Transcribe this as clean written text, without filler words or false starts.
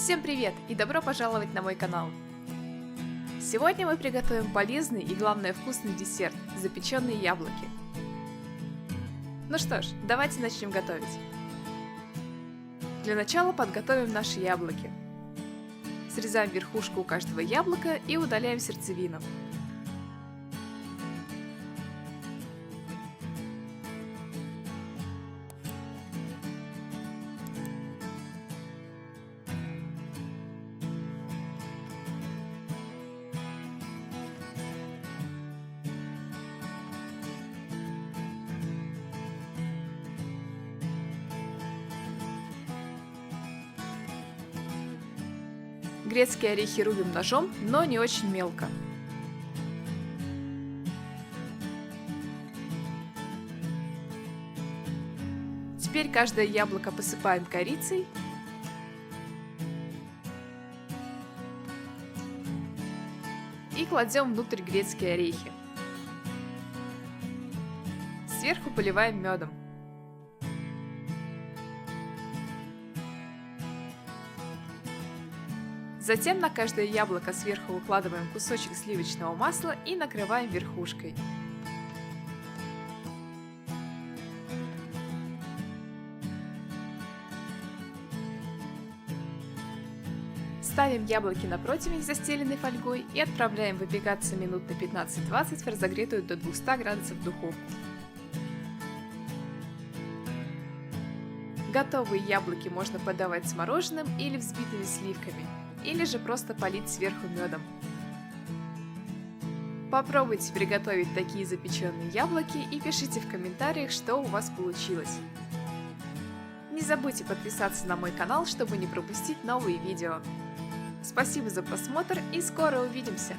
Всем привет и добро пожаловать на мой канал! Сегодня мы приготовим полезный и, главное, вкусный десерт – запеченные яблоки. Ну что ж, давайте начнем готовить. Для начала подготовим наши яблоки. Срезаем верхушку у каждого яблока и удаляем сердцевину. Грецкие орехи рубим ножом, но не очень мелко. Теперь каждое яблоко посыпаем корицей. И кладем внутрь грецкие орехи. Сверху поливаем медом. Затем на каждое яблоко сверху выкладываем кусочек сливочного масла и накрываем верхушкой. Ставим яблоки на противень, застеленный фольгой, и отправляем выпекаться минут на 15-20 в разогретую до 200 градусов духовку. Готовые яблоки можно подавать с мороженым или взбитыми сливками, или же просто полить сверху медом. Попробуйте приготовить такие запеченные яблоки и пишите в комментариях, что у вас получилось. Не забудьте подписаться на мой канал, чтобы не пропустить новые видео. Спасибо за просмотр и скоро увидимся!